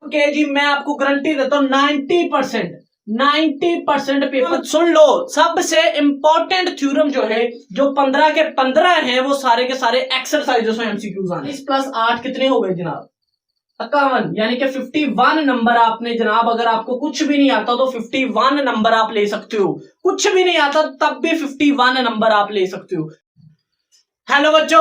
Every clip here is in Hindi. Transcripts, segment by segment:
ओके जी, मैं आपको गारंटी देता हूं 90% पेपर सुन लो। सबसे इंपॉर्टेंट थ्योरम जो है, जो 15 के 15 हैं, वो सारे के सारे एक्सरसाइजेस में एमसीक्यूज आने। 20+8 कितने हो गए जनाब? 51, यानी कि 51 नंबर आपने जनाब, अगर आपको कुछ भी नहीं आता तो 51 नंबर आप ले सकते हो। कुछ भी नहीं आता तब भी 51 नंबर आप ले सकते हो। हेलो बच्चों,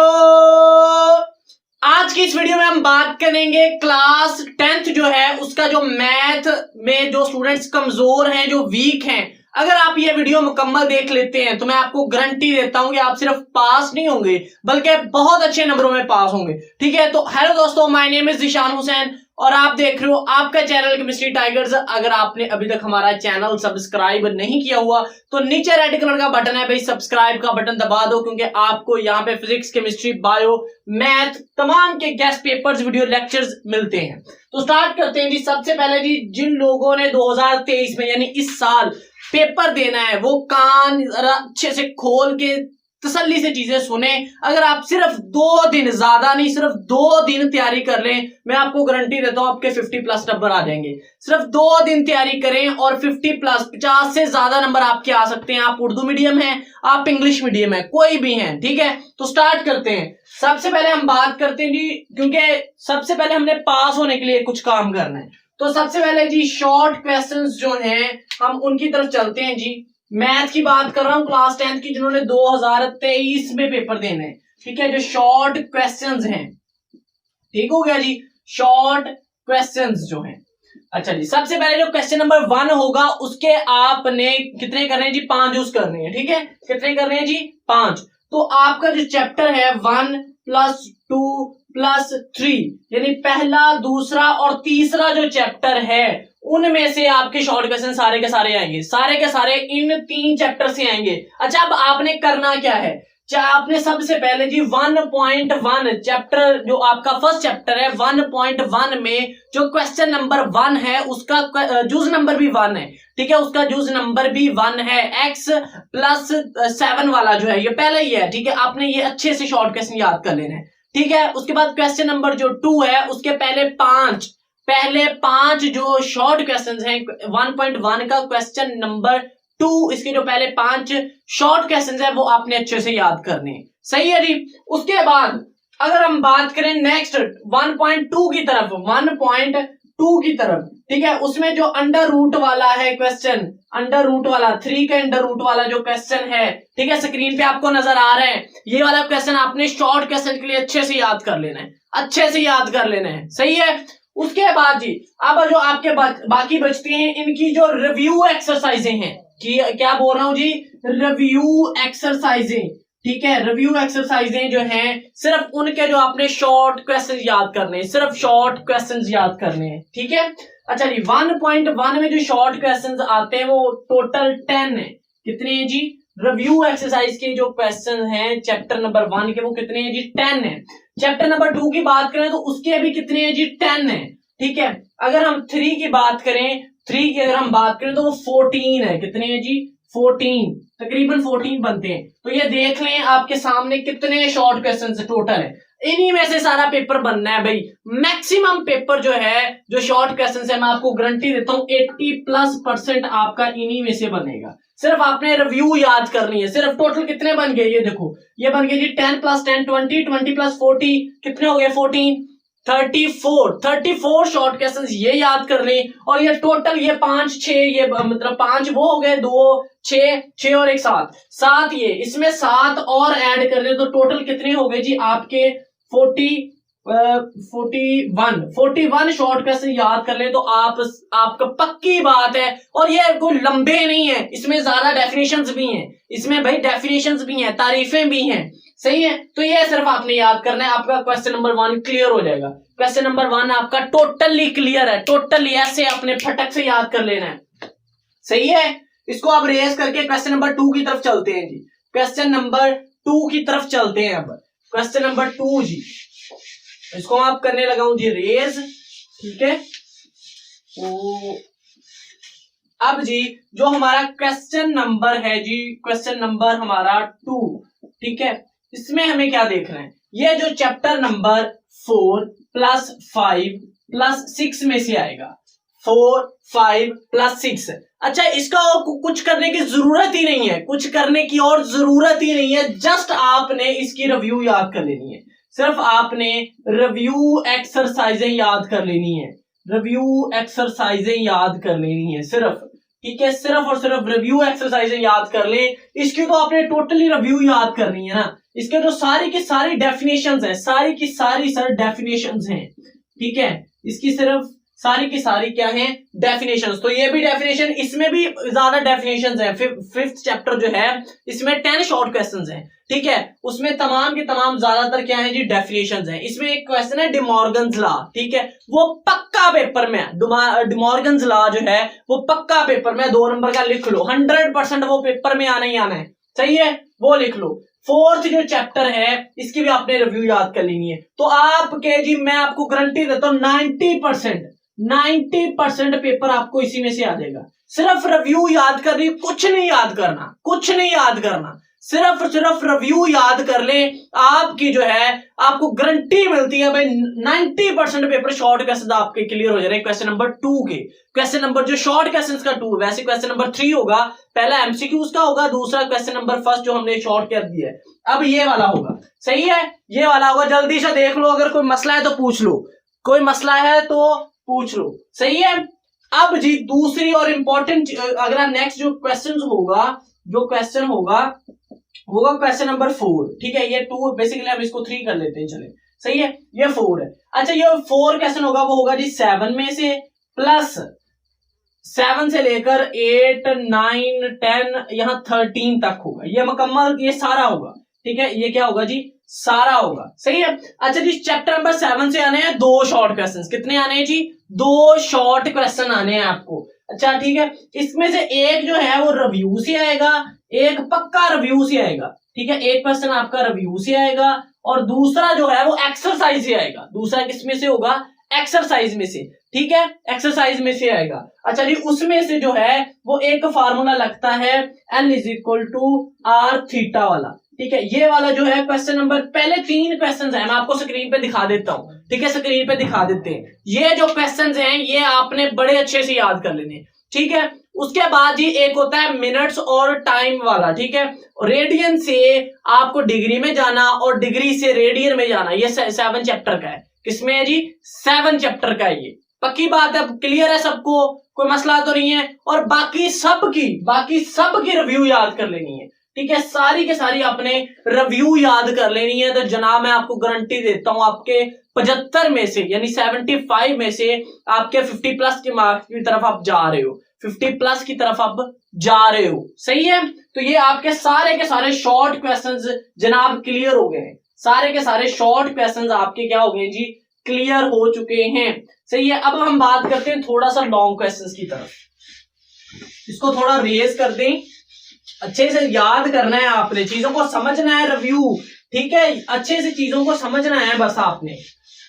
आज की इस वीडियो में हम बात करेंगे क्लास 10th जो है उसका, जो मैथ में जो स्टूडेंट्स कमजोर हैं, जो वीक हैं, अगर आप ये वीडियो मुकम्मल देख लेते हैं तो मैं आपको गारंटी देता हूं कि आप सिर्फ पास नहीं होंगे बल्कि बहुत अच्छे नंबरों में पास होंगे। ठीक है, तो हेलो दोस्तों, my name is Zishan Hussain और आप देख रहे हो आपका चैनल केमिस्ट्री टाइगर्स। अगर आपने अभी तक हमारा चैनल सब्सक्राइब नहीं किया हुआ तो नीचे रेड कलर का बटन है भाई, सब्सक्राइब का बटन दबा दो, क्योंकि आपको यहाँ पे फिजिक्स, केमिस्ट्री, बायो, मैथ, तमाम के गेस्ट पेपर्स, वीडियो लेक्चर्स मिलते हैं। तो स्टार्ट करते हैं जी। सबसे पहले जी, जिन लोगों ने 2023 में यानी इस साल पेपर देना है वो कान अच्छे से खोल के तसल्ली से चीजें सुने। अगर आप सिर्फ 2 दिन, ज्यादा नहीं, सिर्फ 2 दिन तैयारी कर लें, मैं आपको गारंटी देता हूं आपके 50+ नंबर आ जाएंगे। सिर्फ 2 दिन तैयारी करें और 50+, 50 से ज्यादा नंबर आपके आ सकते हैं। आप उर्दू मीडियम हैं, आप इंग्लिश मीडियम है, कोई भी हैं। ठीक है, तो स्टार्ट करते हैं। सबसे पहले हम बात करते हैं जी, क्योंकि सबसे पहले हमने पास होने के लिए कुछ काम करना है, तो सबसे पहले जी शॉर्ट क्वेश्चंस जो हैं हम उनकी तरफ चलते हैं जी। मैथ की बात कर रहा हूं, क्लास 10th की, जिन्होंने 2023 में पेपर देने हैं। ठीक है, जो शॉर्ट क्वेश्चंस हैं, ठीक हो गया जी, शॉर्ट क्वेश्चंस जो हैं। अच्छा जी, सबसे पहले जो क्वेश्चन नंबर 1 होगा उसके आपने कितने करने हैं जी? 5 यूज करने हैं। ठीक है, कितने करने हैं जी? 5। तो आपका जो चैप्टर है 1 + 2 + 3, यानी पहला, दूसरा और तीसरा जो चैप्टर है उनमें से आपके शॉर्ट क्वेश्चन सारे के सारे आएंगे, सारे के सारे इन 3 चैप्टर से आएंगे। अच्छा, अब आपने करना क्या है? आपने सबसे पहले जी 1.1 चैप्टर, जो आपका फर्स्ट चैप्टर है 1.1 में जो क्वेश्चन नंबर 1 है उसका जूज नंबर भी 1 है। ठीक है, उसका जूज नंबर भी 1 है। x+7 वाला जो है ये पहले ही है। ठीक है, आपने ये अच्छे से शॉर्ट क्वेश्चन याद कर लेना है। ठीक है, उसके बाद क्वेश्चन नंबर जो 2 है उसके पहले 5 जो शॉर्ट क्वेश्चंस हैं 1.1 का क्वेश्चन नंबर 2, इसके जो पहले 5 शॉर्ट क्वेश्चंस हैं वो आपने अच्छे से याद करने हैं। सही है जी। उसके बाद अगर हम बात करें नेक्स्ट 1.2 की तरफ, 1.2 की तरफ, ठीक है, उसमें जो अंडर रूट वाला है क्वेश्चन, अंडर रूट वाला 3 का अंडर रूट वाला जो क्वेश्चन है, ठीक है, स्क्रीन पे आपको नजर आ रहा है, ये वाला क्वेश्चन आपने शॉर्ट क्वेश्चन के लिए अच्छे से याद कर लेना है, अच्छे से याद कर लेना है। सही है। उसके बाद जी, अब जो आपके बाकी बचते हैं इनकी जो रिव्यू एक्सरसाइजें हैं, कि क्या बोल रहा हूं जी? रिव्यू एक्सरसाइजें। ठीक है, रिव्यू एक्सरसाइजें जो हैं सिर्फ उनके जो आपने शॉर्ट क्वेश्चन याद करने हैं, सिर्फ शॉर्ट क्वेश्चन याद करने हैं। ठीक है। अच्छा जी, 1.1 में जो शॉर्ट क्वेश्चन आते हैं वो टोटल 10 है। कितने हैं जी? रिव्यू एक्सरसाइज के जो क्वेश्चन हैं चैप्टर नंबर 1 के, वो कितने हैं जी? 10 है। चैप्टर नंबर 2 की बात करें तो उसके भी कितने हैं जी? 10 है। ठीक है, अगर हम 3 की बात करें, 3 की अगर हम बात करें तो वो 14 है। कितने हैं जी? 14, तकरीबन 14 बनते हैं। तो ये देख लें आपके सामने कितने शॉर्ट क्वेश्चन टोटल है। इन्हीं में से सारा पेपर बनना है भाई। मैक्सिमम पेपर जो है, जो शॉर्ट क्वेश्चन है, मैं आपको गारंटी देता हूं 80+% आपका इन्हीं में से बनेगा। सिर्फ आपने रिव्यू याद करनी है। सिर्फ टोटल कितने बन गए ये देखो, ये बन गए जी 10 + 10 20, 20 + 40 कितने हो गए? 14, 34 शॉर्ट क्वेश्चंस ये याद कर लें। और ये टोटल ये 5 6, ये मतलब 5 वो हो गए, 2 6 और 1 7, ये इसमें 7 और ऐड कर दे तो टोटल कितने हो गए जी आपके? 41 शॉर्ट क्वेश्चन याद कर ले तो आपका पक्की बात है। और ये कोई लंबे नहीं है, इसमें ज्यादा डेफिनेशंस भी हैं, इसमें भाई डेफिनेशंस भी हैं, तारीफें भी हैं। सही है, तो ये सिर्फ आपने याद करना है, आपका क्वेश्चन नंबर 1 क्लियर हो जाएगा। क्वेश्चन नंबर 1 आपका टोटली क्लियर है, टोटली ऐसे अपने फटक से याद कर लेना है। सही है, इसको आप रेस करके क्वेश्चन नंबर 2 की तरफ चलते हैं जी। क्वेश्चन नंबर 2 की तरफ चलते हैं। अब क्वेश्चन नंबर 2 जी, इसको आप करने लगा हूं जी रेज। ठीक है, तो अब जी जो हमारा क्वेश्चन नंबर है जी, क्वेश्चन नंबर हमारा 2, ठीक है, इसमें हमें क्या देखना है? ये जो चैप्टर नंबर 4 + 5 प्लस 6 में से आएगा, 4 5 प्लस 6। अच्छा, इसका और कुछ करने की जरूरत ही नहीं है, कुछ करने की और जरूरत ही नहीं है, जस्ट आपने इसकी रिव्यू याद कर लेनी है। सिर्फ आपने रिव्यू एक्सरसाइजें याद कर लेनी है, रिव्यू एक्सरसाइजें याद कर लेनी है सिर्फ, ठीक है, सिर्फ और सिर्फ रिव्यू एक्सरसाइजें याद कर ले। इसकी तो आपने टोटली रिव्यू याद करनी है ना, इसके जो सारी की सारी डेफिनेशंस हैं, सारी की सारी सर डेफिनेशंस हैं, ठीक है, इसकी सिर्फ सारी की सारी क्या है, डेफिनेशंस। तो ये भी डेफिनेशन, इसमें भी ज्यादा डेफिनेशंस हैं। फिफ्थ चैप्टर जो है इसमें 10 शॉर्ट क्वेश्चंस हैं, ठीक है, उसमें तमाम के तमाम ज्यादातर क्या है जी, डेफिनेशंस हैं। इसमें एक क्वेश्चन है डिमॉर्गन्स लॉ, ठीक है, वो पक्का पेपर में, डिमॉर्गन्स लॉ जो है वो पक्का पेपर में 2 नंबर का लिख लो, 100% वो पेपर में आना ही आना है, सही है, वो लिख लो। फोर्थ जो चैप्टर है इसकी भी आपने रिव्यू याद कर लेनी है। तो आपके जी मैं आपको गारंटी देता हूं 90% पेपर आपको इसी में से आ जाएगा। सिर्फ रिव्यू याद करनी, कुछ नहीं याद करना, कुछ नहीं याद करना, सिर्फ रिव्यू याद कर ले, आपकी जो है आपको गारंटी मिलती है भाई 90% पेपर शॉर्ट क्वेश्चन आपके क्लियर हो जा रहे हैं। क्वेश्चन नंबर 2 के, क्वेश्चन नंबर जो शॉर्ट क्वेश्चंस का 2, वैसे क्वेश्चन नंबर 3 होगा, पहला एमसीक्यूज का होगा, दूसरा क्वेश्चन नंबर फर्स्ट जो हमने शॉर्ट कर दिया है, अब ये वाला होगा, सही है, ये वाला होगा। जल्दी से देख लो, अगर कोई मसला है तो पूछ लो, कोई मसला है तो पूछ लो, सही है। अब जी दूसरी और इंपॉर्टेंट, अगला नेक्स्ट जो क्वेश्चन होगा, जो क्वेश्चन होगा क्वेश्चन नंबर 4, ठीक है, ये 2 बेसिकली हम इसको 3 कर लेते हैं, चले, सही है, ये 4 है। अच्छा, ये 4 क्वेश्चन होगा, वो होगा जी 7 में से, प्लस 7 से लेकर 8 9 10 यहाँ 13 तक होगा, ये मुकम्मल, ये सारा होगा, ठीक है, ये क्या होगा जी, सारा होगा, सही है। अच्छा जी, चैप्टर नंबर 7 से आने हैं 2 शॉर्ट क्वेश्चन, कितने आने हैं जी, 2 शॉर्ट क्वेश्चन आने हैं आपको। अच्छा, ठीक है, इसमें से एक जो है वो रिव्यू से आएगा, एक पक्का रिव्यू से आएगा, ठीक है, एक क्वेश्चन आपका रिव्यू से आएगा और दूसरा जो है वो एक्सरसाइज से आएगा। दूसरा किस में से होगा, एक्सरसाइज में से, ठीक है, एक्सरसाइज में से आएगा। अच्छा जी, उसमें से जो है वो एक फार्मूला लगता है N = R थीटा वाला, ठीक है, ये वाला जो है क्वेश्चन नंबर, पहले 3 क्वेश्चन है, मैं आपको स्क्रीन पे दिखा देता हूं, ठीक है, स्क्रीन पे दिखा देते हैं। ये जो क्वेश्चन हैं ये आपने बड़े अच्छे से याद कर लेने, ठीक है। उसके बाद जी एक होता है मिनट्स और टाइम वाला, ठीक है, रेडियन से आपको डिग्री में जाना और डिग्री से रेडियन में जाना, ये 7 चैप्टर का है। किसमें है जी, 7 चैप्टर का है ये, पक्की बात है, क्लियर है सबको, कोई मसला तो नहीं है। और बाकी सब की रिव्यू याद कर लेनी है, ठीक है, सारी के सारी आपने रिव्यू याद कर लेनी है। तो जनाब मैं आपको गारंटी देता हूं आपके 75 में से यानी 75 में से आपके 50+ के मार्क्स की तरफ आप जा रहे हो, 50+ की तरफ आप जा रहे हो, सही है। तो ये आपके सारे के सारे शॉर्ट क्वेश्चंस जनाब क्लियर हो गए हैं, सारे के सारे शॉर्ट क्वेश्चंस आपके क्या हो गए जी, क्लियर हो चुके हैं, सही है। अब हम बात करते हैं थोड़ा सा लॉन्ग क्वेश्चंस की तरफ, इसको थोड़ा रेज कर दें, अच्छे से याद करना है आपने, चीजों को समझना है, रिव्यू, ठीक है, अच्छे से चीजों को समझना है, बस आपने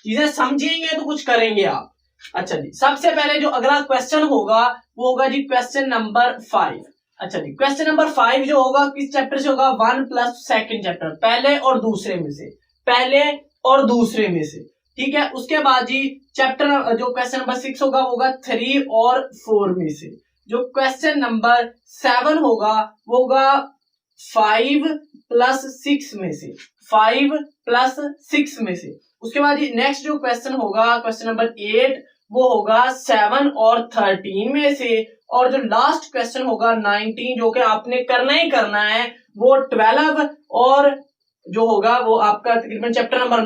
चीजें समझेंगे तो कुछ करेंगे आप। अच्छा जी, सबसे पहले जो अगला क्वेश्चन होगा वो होगा जी क्वेश्चन नंबर 5। अच्छा जी, क्वेश्चन नंबर 5 जो होगा किस चैप्टर से होगा, 1 + सेकंड चैप्टर, पहले और दूसरे में से, पहले और दूसरे में से, ठीक है। उसके बाद जी चैप्टर जो क्वेश्चन नंबर 6 होगा वो होगा 3 और 4 में से। जो क्वेश्चन नंबर 7 होगा वो होगा 5 + 6 में से, 5 + 6 में से। उसके बाद नेक्स्ट जो क्वेश्चन होगा क्वेश्चन नंबर 8 वो होगा 7 और 13 में से। और जो लास्ट क्वेश्चन होगा 19 जो कि आपने करना ही करना है वो 12 और जो होगा वो आपका तकरीबन चैप्टर नंबर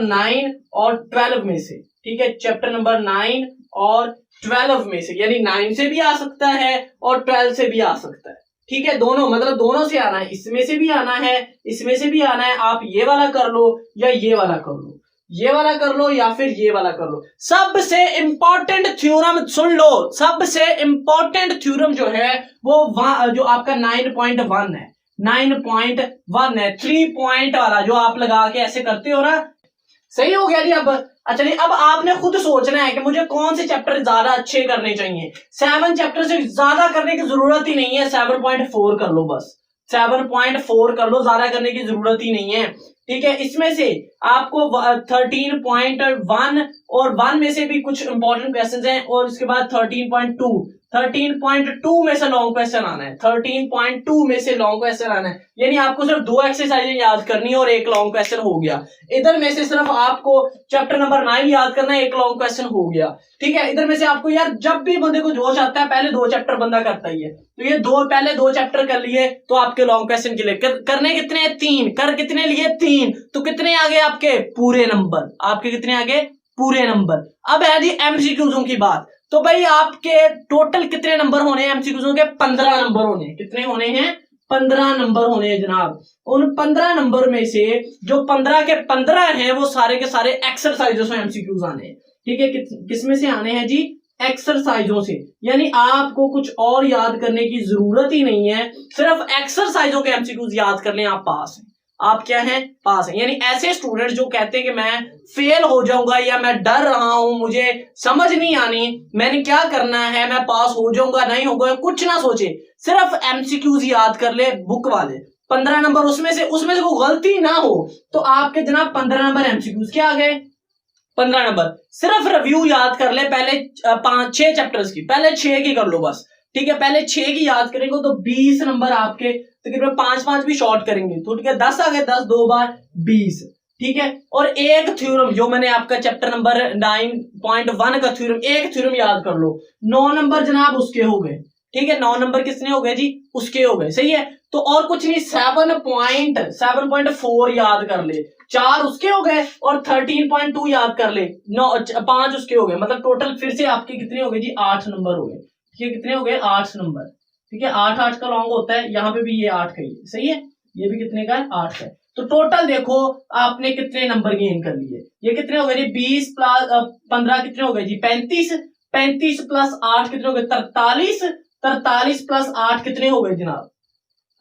9 और 12 में से, ठीक है, चैप्टर नंबर 9 और 12 में से, यानी 9 से भी आ सकता है और 12 से भी आ सकता है, ठीक है, दोनों, मतलब दोनों से आना है, इसमें से भी आना है, इसमें से भी आना है। आप ये वाला कर लो या ये वाला कर लो, ये वाला कर लो या फिर ये वाला कर लो। सबसे इंपॉर्टेंट थ्योरम सुन लो, सबसे इंपॉर्टेंट थ्योरम जो है वो जो आपका 9.1 है, 9.1 है, 3 पॉइंट वाला जो आप लगा के ऐसे करते हो ना, सही हो गया जी। अब अच्छा जी, अब आपने खुद सोचना है कि मुझे कौन से चैप्टर ज्यादा अच्छे करने चाहिए। 7 चैप्टर से ज्यादा करने की जरूरत ही नहीं है, 7.4 कर लो, बस 7.4 कर लो, ज्यादा करने की जरूरत ही नहीं है, ठीक है। इसमें से आपको 13.1 और 1 में से भी कुछ इंपॉर्टेंट क्वेश्चंस हैं, और उसके बाद 13.2 में से लॉन्ग क्वेश्चन आना है। 13.2 में से लॉन्ग क्वेश्चन आना है, यानी आपको सिर्फ 2 एक्सरसाइजें याद करनी है और एक लॉन्ग क्वेश्चन हो गया। इधर में से सिर्फ आपको चैप्टर नंबर 9 याद करना है, एक लॉन्ग क्वेश्चन हो गया। ठीक है, इधर में से आपको यार जब भी बंदे को जोश आता है पहले 2 चैप्टर बंदा करता ही है, तो ये पहले 2 चैप्टर कर लिए तो आपके लॉन्ग क्वेश्चन के लिए करने कितने हैं 3, कर कितने लिए 3, तो कितने आ गए आपके पूरे नंबर, आपके कितने आ गए पूरे नंबर। अब है जी एमसीक्यूज़ों की बात, तो भाई आपके टोटल कितने नंबर होने हैं एमसीक्यूज़ों के, 15 नंबर होने हैं। कितने होने हैं, 15 नंबर होने हैं जनाब। उन 15 नंबर में से जो 15 के 15 हैं वो सारे के सारे एक्सरसाइजों से एमसीक्यूज आने हैं। ठीक है, किसमें से आने हैं जी, एक्सरसाइजों से, यानी आपको कुछ और याद करने की जरूरत ही नहीं है, सिर्फ एक्सरसाइजों के एमसीक्यूज याद कर लें, आप पास हैं। आप क्या हैं, पास हैं। यानी ऐसे स्टूडेंट जो कहते हैं कि मैं फेल हो जाऊंगा या मैं डर रहा हूं, मुझे समझ नहीं आनी, मैंने क्या करना है, मैं पास हो जाऊंगा नहीं होगा, कुछ ना सोचे, सिर्फ एमसीक्यूज याद कर ले बुक वाले 15 नंबर, उसमें से कोई गलती ना हो तो आपके जनाब 15 नंबर एमसीक्यूज क्या आ गए, 15 नंबर। सिर्फ रिव्यू याद कर ले पहले 5-6 चैप्टर्स की, पहले 6 की कर लो बस। ठीक है, पहले 6 की याद करेंगे तो 20 नंबर आपके, तकरीबन 5-5 भी शॉर्ट करेंगे तो ठीक है 10 आ गए, 10 2 बार 20। ठीक है, और एक थ्योरम जो मैंने आपका चैप्टर नंबर 9.1 का थ्योरम, एक थ्योरम याद कर लो, 9 नंबर जनाब उसके हो गए। ठीक है, 9 नंबर किसने हो गए जी, उसके हो गए। सही है, तो और कुछ नहीं, 7.4 याद कर ले, 4 उसके हो गए, और 13.2 याद कर ले, 5 उसके हो गए, मतलब टोटल फिर से आपके कितने हो गए जी, 8 नंबर हो गए। ये कितने हो गए, 8 नंबर। ठीक है, 8 का लॉन्ग होता है, यहाँ पे भी ये 8 का ही है। सही है, ये भी कितने का है, 8 का है। तो टोटल देखो आपने कितने नंबर गेन कर लिए, ये कितने हो गए जी, 20 प्लस 15 कितने हो गए जी, 35, 35 प्लस 8 कितने हो गए, 43, 43 प्लस 8 कितने हो गए जनाब,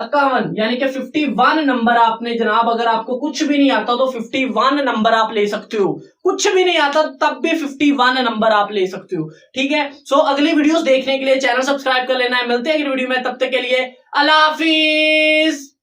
51, यानी कि 51 नंबर आपने जनाब, अगर आपको कुछ भी नहीं आता तो 51 नंबर आप ले सकते हो, कुछ भी नहीं आता तब भी 51 नंबर आप ले सकते हो। ठीक है, सो अगली वीडियोस देखने के लिए चैनल सब्सक्राइब कर लेना है। मिलते हैं अगली वीडियो में, तब तक के लिए अल्लाह हाफिज।